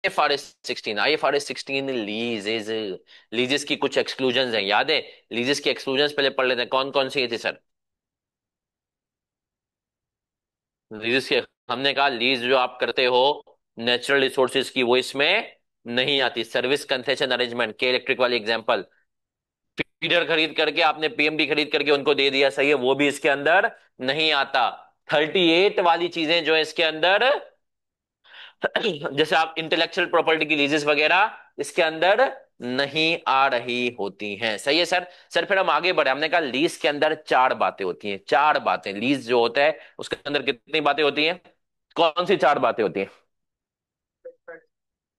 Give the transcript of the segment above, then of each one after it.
IFRS 16 leases, लीजेस की कुछ exclusion हैं, याद है? लीजेस की एक्सक्लूजन पहले पढ़ लेते हैं, कौन कौन सी थी सर? लीजेस के, हमने कहा लीज जो आप करते हो नेचुरल रिसोर्सेज की, वो इसमें नहीं आती। सर्विस कंसेशन अरेंजमेंट के इलेक्ट्रिक वाली एग्जांपल, फीडर खरीद करके आपने पीएमडी खरीद करके उनको दे दिया, सही है, वो भी इसके अंदर नहीं आता। 38 वाली चीजें जो है इसके अंदर, जैसे आप इंटेलेक्चुअल प्रॉपर्टी की लीजेस वगैरह इसके अंदर नहीं आ रही होती हैं, सही है सर। सर फिर हम आगे बढ़े, हमने कहा लीज के अंदर चार बातें होती हैं, चार बातें, लीज जो होता है उसके अंदर कितनी बातें होती हैं? कौन सी चार बातें होती हैं?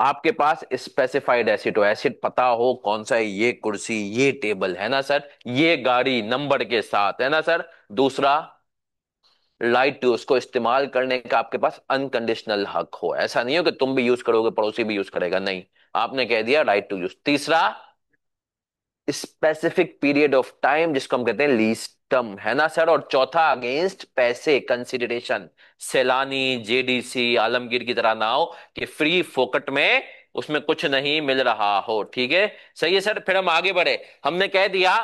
आपके पास स्पेसिफाइड एसिड हो, एसिड पता हो कौन सा है, ये कुर्सी, ये टेबल, है ना सर, ये गाड़ी नंबर के साथ, है ना सर। दूसरा, राइट टू, उसको इस्तेमाल करने का आपके पास अनकंडीशनल हक हो, ऐसा नहीं हो कि तुम भी यूज करोगे पड़ोसी भी यूज करेगा, नहीं, आपने कह दिया राइट टू यूज। तीसरा, स्पेसिफिक पीरियड ऑफ टाइम, जिसको हम कहते हैं लीज टर्म, है ना सर। और चौथा, अगेंस्ट पैसे कंसिडरेशन, सैलानी जेडीसी आलमगीर की तरह ना हो कि फ्री फोकट में उसमें कुछ नहीं मिल रहा हो, ठीक है, सही है सर। फिर हम आगे बढ़े, हमने कह दिया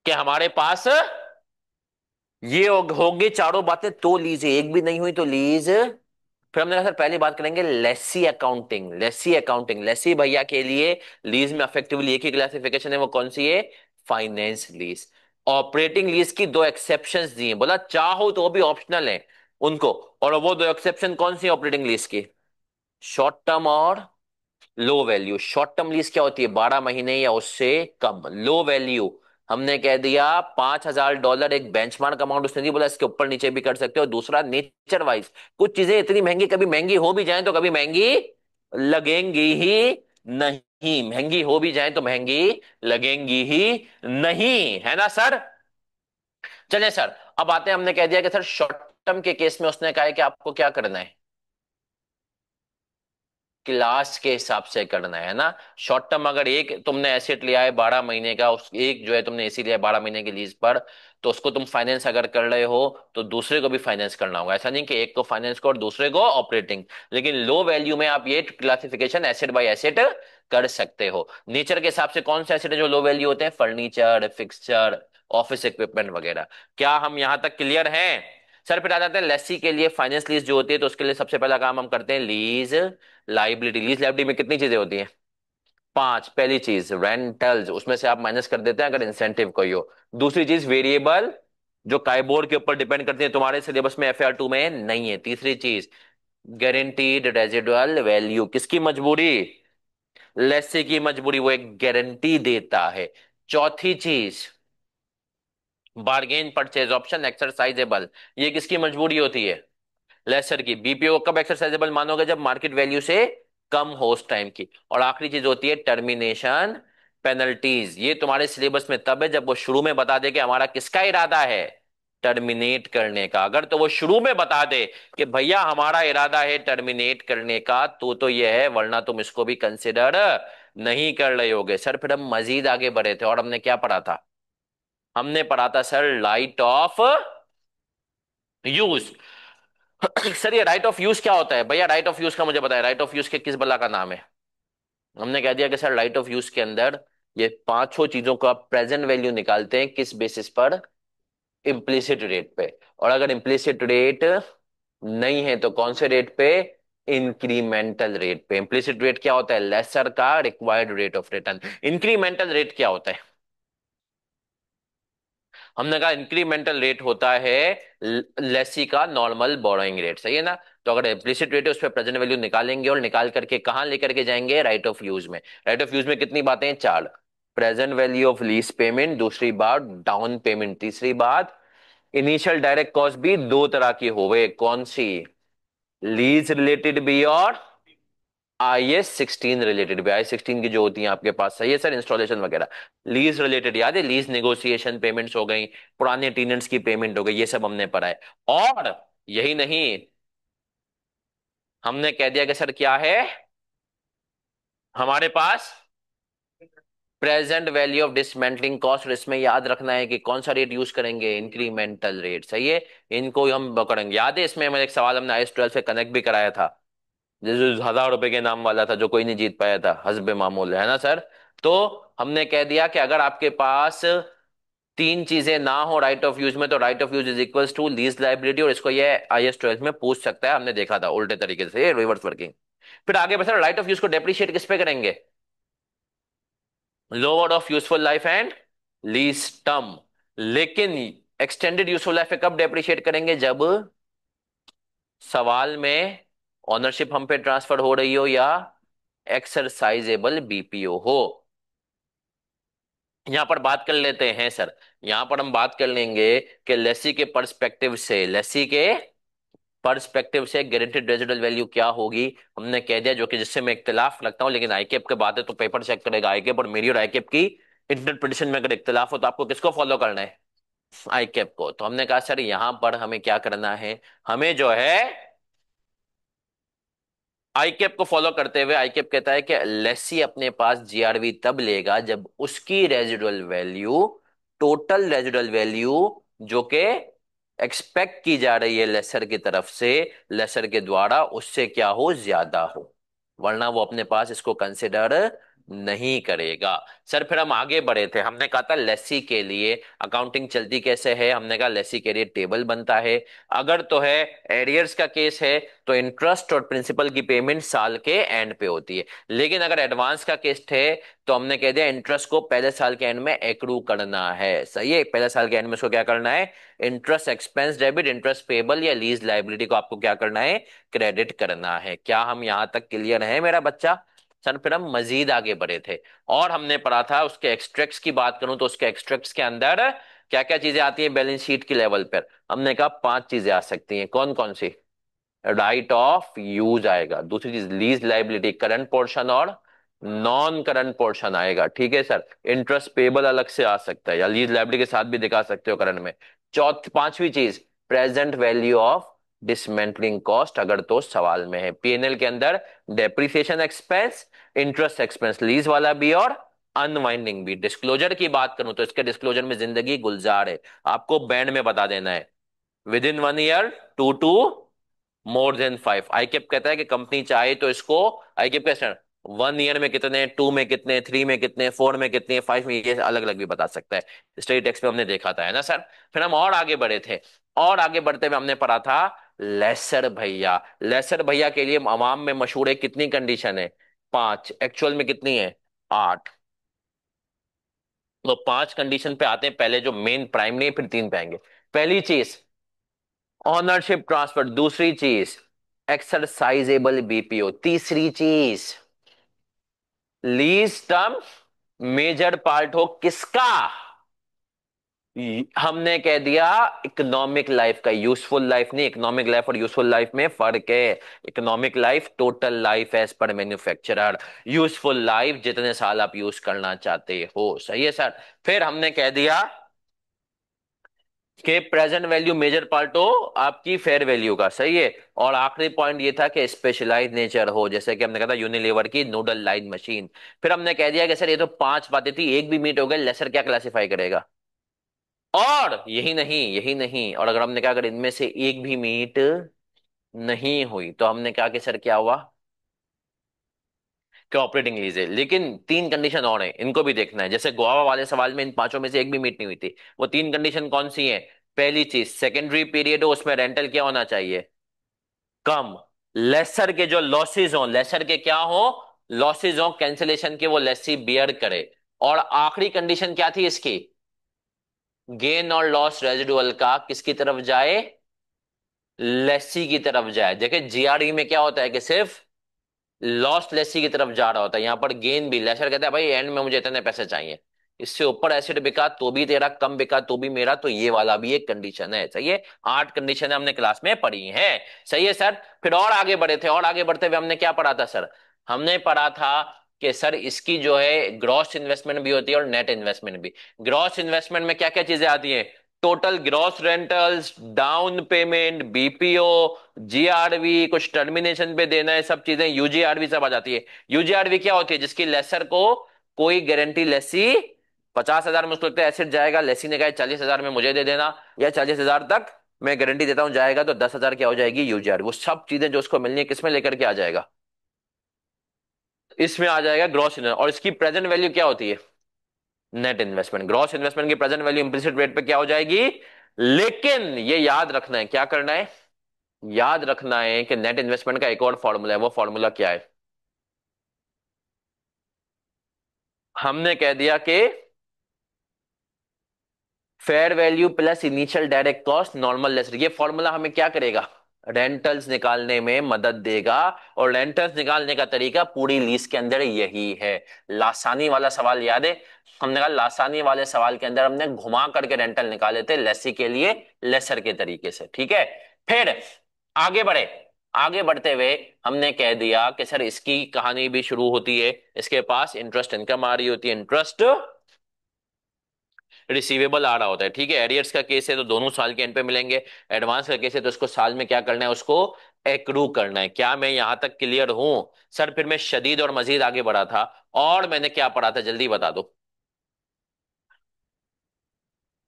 कि हमारे पास ये होंगे चारों बातें तो लीज है, एक भी नहीं हुई तो लीज। फिर हमने कहा सर पहली बात करेंगे लेसी अकाउंटिंग, लेसी अकाउंटिंग, लेसी भैया के लिए लीज में अफेक्टिवली एक ही क्लासिफिकेशन है, वो कौन सी है? Finance lease. ऑपरेटिंग लीज की दो एक्सेप्शंस दी हैं, बोला चाहो तो वो भी ऑप्शनल है उनको, और वो दो एक्सेप्शन कौन सी ऑपरेटिंग लीज की? शॉर्ट टर्म और low value. Short term lease क्या होती है? 12 महीने या उससे कम। लो वैल्यू, हमने कह दिया $5,000 एक बेंचमार्क अमाउंट, उसने नहीं बोला इसके ऊपर नीचे भी कर सकते हो। दूसरा, नेचर वाइज, कुछ चीजें इतनी महंगी, कभी महंगी हो भी जाए तो कभी महंगी लगेंगी ही नहीं, महंगी हो भी जाए तो महंगी लगेंगी ही नहीं, है ना सर। चलिए सर, अब आते हैं, हमने कह दिया कि सर शॉर्ट टर्म के केस में उसने कहा है कि आपको क्या करना है, क्लास के हिसाब से करना है ना। शॉर्ट टर्म, अगर एक तुमने एसेट लिया है 12 महीने का, उस एक जो है तुमने एसी लिया है 12 महीने की लीज पर, तो उसको तुम फाइनेंस अगर कर रहे हो तो दूसरे को भी फाइनेंस करना होगा, ऐसा नहीं कि एक को फाइनेंस को और दूसरे को ऑपरेटिंग। लेकिन लो वैल्यू में आप ये क्लासिफिकेशन एसेट बाय एसेट कर सकते हो। नेचर के हिसाब से कौन से एसेट है जो लो वैल्यू होते हैं? फर्नीचर, फिक्सचर, ऑफिस इक्विपमेंट वगैरह। क्या हम यहां तक क्लियर हैं? सर फिर आ जाते हैं लेसी के लिए फाइनेंस लीज जो होती है, तो उसके लिए सबसे पहला काम हम करते हैं लीज लाइबिलिटी। लीज लाइबिलिटी में कितनी चीजें होती हैं? पांच। पहली चीज रेंटल्स, उसमें से आप माइनस कर देते हैं अगर इंसेंटिव कोई हो। दूसरी चीज वेरिएबल, जो काइबोर्ड के ऊपर डिपेंड करती है, तुम्हारे सिलेबस में FR2 में नहीं है। तीसरी चीज गारंटीड रेजिडुअल वैल्यू, किसकी मजबूरी? लेसे की मजबूरी, वो एक गारंटी देता है। चौथी चीज बार्गेन परचेज ऑप्शन एक्सरसाइजेबल, ये किसकी मजबूरी होती है? लेसर की। बीपीओ कब एक्सरसाइजेबल मानोगे? जब मार्केट वैल्यू से कम हो उस टाइम की। और आखिरी चीज होती है टर्मिनेशन पेनल्टीज, ये तुम्हारे सिलेबस में तब है जब वो शुरू में बता दे कि हमारा किसका इरादा है, टर्मिनेट करने का। अगर तो वो शुरू में बता दे कि भैया हमारा इरादा है टर्मिनेट करने का, तो ये है, वरना तुम इसको भी कंसिडर नहीं कर रहे होगे। सर फिर हम मजीद आगे बढ़े थे और हमने क्या पढ़ा था? हमने पढ़ा था sir right of use. Sir ये राइट ऑफ यूज क्या होता है भैया? राइट ऑफ यूज का मुझे बताया, राइट ऑफ यूज के किस बला का नाम है? हमने कह दिया कि सर राइट ऑफ यूज के अंदर ये पांचों चीजों का प्रेजेंट वैल्यू निकालते हैं, किस बेसिस पर? इम्प्लिसिट रेट पे। और अगर इम्प्लिसिट रेट नहीं है तो कौन से रेट पे? इंक्रीमेंटल रेट पे। इम्प्लिसिट रेट क्या होता है? लेसर का required rate of return. Incremental rate क्या होता है? हमने कहा इंक्रीमेंटल रेट होता है लेसी का नॉर्मल बोरोइंग रेट, सही है ना। तो अगर इम्प्लिसिट रेट है उस पर प्रेजेंट वैल्यू निकालेंगे और निकाल करके कहाँ लेकर के जाएंगे? राइट ऑफ यूज में। राइट ऑफ यूज में कितनी बातें हैं? चार। Present value of lease payment, दूसरी बात डाउन पेमेंट, तीसरी बात इनिशियल डायरेक्ट कॉस्ट भी दो तरह की होवे, कौन सी? लीज रिलेटेड भी और IS16 रिलेटेड भी। I16 की जो होती है आपके पास, सही है सर, इंस्टॉलेशन वगैरह। लीज रिलेटेड याद है, लीज नेगोशिएशन पेमेंट्स हो गई, पुराने टेनेंट्स की पेमेंट हो गई, ये सब हमने पढ़ा है। और यही नहीं, हमने कह दिया कि सर क्या है हमारे पास? Present value of dismantling cost. और इसमें याद रखना है कि कौन सा रेट यूज करेंगे? इंक्रीमेंटल रेट, सही है। इनको हम करेंगे, याद है इसमें हमारे एक सवाल हमने IS12 से कनेक्ट भी कराया था। जो 1,000 रुपए के नाम वाला था जो कोई नहीं जीत पाया था, हस्बे मामूल, है ना सर। तो हमने कह दिया कि अगर आपके पास तीन चीजें ना हो राइट ऑफ यूज में, तो right of use is equals to lease liability, और इसको ये IAS 12 में पूछ सकता है, हमने देखा था उल्टे तरीके से, रिवर्स वर्किंग। फिर आगे बढ़े, राइट ऑफ यूज को डेप्रिशिएट किस पे करेंगे? Lower of useful life and lease term. लेकिन एक्सटेंडेड यूजफुल लाइफ पे कब डेप्रिशिएट करेंगे? जब सवाल में ऑनरशिप हम पे ट्रांसफर हो रही हो या एक्सरसाइजेबल BPO हो। यहां पर बात कर लेते हैं सर, यहां पर हम बात कर लेंगे कि लेसी के पर्सपेक्टिव से, लेसी के पर्सपेक्टिव से गारंटीड रेजिडुअल वैल्यू क्या होगी। हमने कह दिया, जो कि जिससे मैं इख्तिलाफ रखता हूं, लेकिन आईकेप के बात है तो पेपर चेक करेगा आईकेप, और मेरी और आईकेप की इंटरप्रिटेशन में अगर इख्तिलाफ हो तो आपको किसको फॉलो करना है? आईकेप को। तो हमने कहा सर यहां पर हमें क्या करना है, हमें जो है आईकेप को फॉलो करते हुए, आईकेप कहता है कि लेसी अपने पास जीआरवी तब लेगा जब उसकी residual value, total residual value जो कि एक्सपेक्ट की जा रही है लेसर की तरफ से, लेसर के द्वारा, उससे क्या हो, ज्यादा हो। वरना वो अपने पास इसको कंसिडर नहीं करेगा। सर फिर हम आगे बढ़े थे, हमने कहा था लेसी के लिए अकाउंटिंग चलती कैसे है, हमने कहा लेसी के लिए टेबल बनता है। अगर तो है एरियर्स का केस है तो इंटरेस्ट और प्रिंसिपल की पेमेंट साल के एंड पे होती है। लेकिन अगर एडवांस का केस है तो हमने कह दिया इंटरेस्ट को पहले साल के एंड में एक्रू करना है। सही है, पहले साल के एंड में उसको क्या करना है? Interest expense debit, interest payable या लीज लाइबिलिटी को आपको क्या करना है? क्रेडिट करना है। क्या हम यहां तक क्लियर है मेरा बच्चा? सर फिर हम मजीद आगे बढ़े थे और हमने पढ़ा था उसके एक्सट्रैक्ट्स की बात करूं तो उसके एक्सट्रैक्ट्स के अंदर क्या क्या चीजें आती हैं बैलेंस शीट की लेवल पर। हमने कहा 5 चीजें आ सकती हैं, कौन कौन सी? राइट ऑफ यूज आएगा, दूसरी चीज लीज लाइबिलिटी करंट पोर्शन और नॉन करंट पोर्शन आएगा, ठीक है सर। इंटरेस्ट पेबल अलग से आ सकता है या लीज लाइबिलिटी के साथ भी दिखा सकते हो करंट में। पांचवी चीज present value of dismantling cost, अगर तो सवाल में है। पीएनएल के अंदर depreciation expense, interest expense lease वाला भी और अनवाइंडिंग भी। डिस्क्लोजर की बात करूं तो इसके डिस्क्लोजर में जिंदगी गुलजार है, आपको बैंड में बता देना है। Within 1 year, to more than 5। ICAP कहता है कि कंपनी चाहे तो इसको, आईकेप का स्टैंडर्ड 1 ईयर में कितने, 2 में कितने, 3 में कितने, 4 में कितने, 5 में, ये अलग अलग भी बता सकता है। स्टेट टैक्स में हमने देखा था, है ना सर। फिर हम और आगे बढ़े थे, और आगे बढ़ते हुए हमने पढ़ा था लेसर भैया। लेसर भैया के लिए अवाम में मशहूर है, कितनी कंडीशन है? 5, एक्चुअल में कितनी है? 8। तो 5 कंडीशन पे आते हैं, पहले जो मेन प्राइमरी है, फिर 3 पे आएंगे। पहली चीज ऑनरशिप ट्रांसफर, दूसरी चीज एक्सरसाइजेबल BPO, तीसरी चीज लीज टर्म मेजर पार्ट हो किसका? हमने कह दिया इकोनॉमिक लाइफ का, यूजफुल लाइफ नहीं। इकोनॉमिक लाइफ और यूजफुल लाइफ में फर्क है। Economic life total life as per manufacturer, useful life जितने साल आप यूज करना चाहते हो। सही है सर। फिर हमने कह दिया कि प्रेजेंट वैल्यू मेजर पार्ट हो आपकी फेयर वैल्यू का। सही है। और आखिरी पॉइंट ये था कि स्पेशलाइज नेचर हो, जैसे कि हमने कहा था यूनिलीवर की नोडल लाइन मशीन। फिर हमने कह दिया कि सर ये तो 5 बातें थी, एक भी मीट हो गई, लेसर क्या क्लासिफाई करेगा? और यही नहीं, यही नहीं, और अगर हमने कहा अगर इनमें से एक भी मीट नहीं हुई तो हमने कहा कि सर क्या हुआ? कि ऑपरेटिंग लीज है। लेकिन 3 कंडीशन और हैं, इनको भी देखना है। जैसे गोवा वाले सवाल में इन पांचों में से एक भी मीट नहीं हुई थी, वो 3 कंडीशन कौन सी हैं? पहली चीज सेकेंडरी पीरियड हो, उसमें रेंटल क्या होना चाहिए? कम। लेसर के जो लॉसेज हो, लेसर के क्या हो, लॉसेज हो कैंसिलेशन के, वो लेसी बियर करे। और आखिरी कंडीशन क्या थी इसकी? गेन और लॉस रेजिडुअल का किसकी तरफ जाए? लेसी की तरफ जाए। देखिए जीआरई में क्या होता है कि सिर्फ लॉस लेसी की तरफ जा रहा होता है, यहां पर गेन भी। लेसर कहता है भाई एंड में मुझे इतने पैसे चाहिए, इससे ऊपर एसिड बिका तो भी तेरा, कम बिका तो भी मेरा, तो ये वाला भी एक कंडीशन है। सही है। 8 कंडीशन हमने क्लास में पढ़ी है। सही है सर। फिर और आगे बढ़े थे, और आगे बढ़ते हुए हमने क्या पढ़ा था सर? हमने पढ़ा था कि सर इसकी जो है ग्रॉस इन्वेस्टमेंट भी होती है और नेट इन्वेस्टमेंट भी। ग्रॉस इन्वेस्टमेंट में क्या क्या चीजें आती हैं? Total gross rentals, down payment, BPO, GRV, कुछ टर्मिनेशन पे देना है, सब चीजें UGRV सब आ जाती है। UGRV क्या होती है? जिसकी लेसर को कोई गारंटी, लेसी 50,000 में उसको लगता है एसिड जाएगा, लेसी ने कहा 40,000 में मुझे दे देना या 40,000 तक मैं गारंटी देता हूं जाएगा तो 10,000 क्या हो जाएगी यूजीआर, वो सब चीजें जो उसको मिलनी है किसमें लेकर के आ जाएगा, इसमें आ जाएगा ग्रॉस इन्वेस्टमेंट। और इसकी प्रेजेंट वैल्यू क्या होती है, नेट इन्वेस्टमेंट। ग्रॉस इन्वेस्टमेंट की प्रेजेंट वैल्यू इम्प्लिसिट रेट पे क्या हो जाएगी, लेकिन ये याद रखना है, क्या करना है, याद रखना है कि नेट इन्वेस्टमेंट का एक और फॉर्मूला है। वो फॉर्मूला क्या है, हमने कह दिया कि fair value plus initial direct cost normal less. ये फॉर्मूला हमें क्या करेगा, रेंटल्स निकालने में मदद देगा। और रेंटल्स निकालने का तरीका पूरी लीज के अंदर यही है। लासानी वाला सवाल याद है, हमने कहा लासानी वाले सवाल के अंदर हमने घुमा करके रेंटल निकाले थे लेसी के लिए, लेसर के तरीके से, ठीक है। फिर आगे बढ़े, आगे बढ़ते हुए हमने कह दिया कि सर इसकी कहानी भी शुरू होती है, इसके पास इंटरेस्ट इनकम आ रही होती है, इंटरेस्ट रिसीवेबल आ रहा होता है, ठीक है। एरियर्स का केस है तो दोनों साल के एंड पे मिलेंगे, एडवांस का केस है तो उसको साल में क्या करना है, उसको एक्रू करना है। क्या मैं यहां तक क्लियर हूं सर? फिर मैं शदीद और मजीद आगे बढ़ा था, और मैंने क्या पढ़ा था जल्दी बता दो।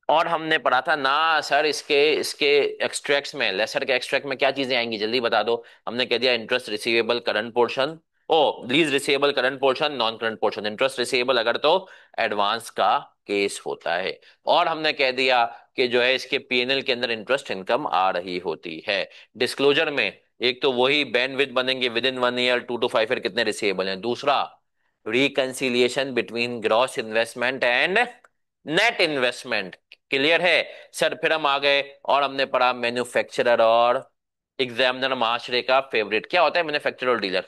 और हमने पढ़ा था ना सर, इसके इसके एक्सट्रैक्ट्स में, लेसर के एक्सट्रैक्ट में क्या चीजें आएंगी जल्दी बता दो। हमने कह दिया interest receivable current portion, oh lease receivable current portion, non current portion. Interest receivable अगर तो एडवांस का केस होता है। और हमने कह दिया कि जो है इसके पीएनएल के अंदर इंटरेस्ट इनकम आ रही होती है। डिस्क्लोजर में एक तो वही बैंडविड्थ बनेंगे with in 1 year, 2 to 5 year कितने रिसीवेबल हैं। दूसरा reconciliation between gross investment and net investment, clear है सर। फिर हम आ गए और हमने पढ़ा मैन्युफैक्चरर और एग्जामिनर महाशय का फेवरेट क्या होता है, मैन्युफैक्चरर और डीलर।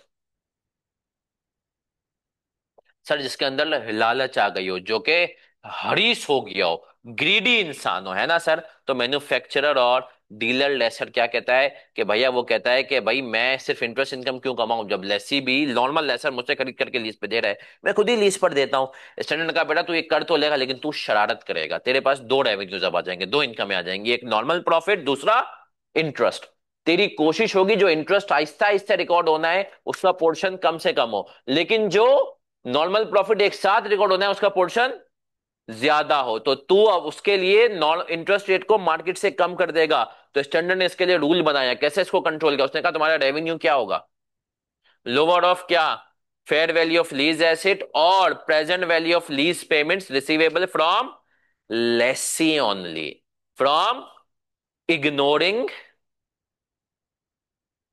सर जिसके अंदर लालच आ गई हो, जो कि हरीश हो गया हो, ग्रीडी इंसान हो, है ना सर। तो मैन्युफैक्चरर और डीलर लेसर क्या कहता है कि भैया, वो कहता है कि भाई मैं सिर्फ इंटरेस्ट इनकम क्यों कमाऊं, जब लेसी भी नॉर्मल लेसर मुझसे खरीद करके लीज पे दे रहा है, मैं खुद ही लीज पर देता हूँ। स्टैंडर्ड का बेटा तू ये कर तो लेगा, लेकिन तू शरारत करेगा, तेरे पास दो रेवेन्यूज अब आ जाएंगे, दो इनकम आ जाएंगी, एक नॉर्मल प्रॉफिट, दूसरा इंटरेस्ट। तेरी कोशिश होगी जो इंटरेस्ट आहिस्ता आहिस्ता रिकॉर्ड होना है उसका पोर्शन कम से कम हो, लेकिन जो नॉर्मल प्रॉफिट एक साथ रिकॉर्ड होना है उसका पोर्शन ज्यादा हो। तो तू अब उसके लिए नॉन इंटरेस्ट रेट को मार्केट से कम कर देगा। तो स्टैंडर्ड ने इसके लिए रूल बनाया, कैसे इसको कंट्रोल किया, उसने कहा तुम्हारा रेवेन्यू क्या होगा, लोअर ऑफ क्या, fair value of lease asset और present value of lease payments receivable from lessee only, from ignoring,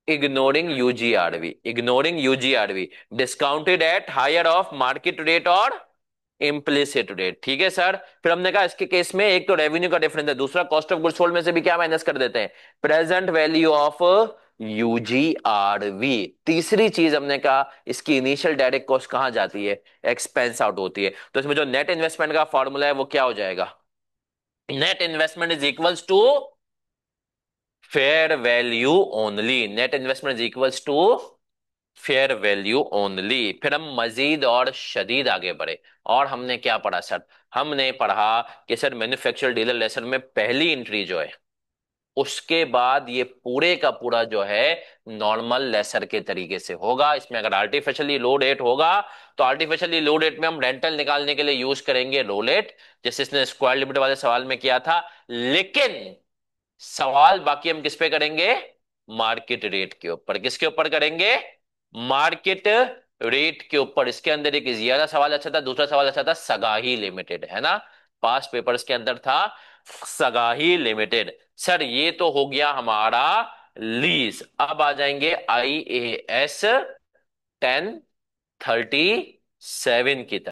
ignoring UGRV discounted at higher of market rate और इम्प्लिसिट रेट, ठीक है सर। फिर हमने कहा इसके केस में एक तो रेवेन्यू का डिफरेंस है, दूसरा कॉस्ट ऑफ गुड्स सोल्ड में से भी क्या माइनस कर देते हैं, प्रेजेंट वैल्यू ऑफ यूजीआरवी। तीसरी चीज हमने कहा इसकी इनिशियल डायरेक्ट कॉस्ट कहां जाती है, एक्सपेंस आउट होती है। तो इसमें जो नेट इन्वेस्टमेंट का फॉर्मूला है वो क्या हो जाएगा, net investment is equals to fair value only, net investment is equals to fair value only. फिर हम मजीद और शदीद आगे बढ़े, और हमने क्या पढ़ा सर, हमने पढ़ा कि सर मैन्युफैक्चर डीलर लेसन में पहली एंट्री जो है उसके बाद ये पूरे का पूरा जो है नॉर्मल लेसर के तरीके से होगा। इसमें अगर आर्टिफिशियली लो रेट होगा तो आर्टिफिशियली लो रेट में हम रेंटल निकालने के लिए यूज करेंगे रो रेट, जैसे इसने स्क्वायर लिमिट वाले सवाल में किया था। लेकिन सवाल बाकी हम किस पे करेंगे, मार्केट रेट के ऊपर। किसके ऊपर करेंगे, मार्केट रेट के ऊपर। इसके अंदर एक ज्यादा सवाल अच्छा था, दूसरा सवाल अच्छा था सगाही लिमिटेड, है ना, पास्ट पेपर्स के अंदर था सगाही लिमिटेड। सर ये तो हो गया हमारा लीज। अब आ जाएंगे IAS 1037 की तरफ।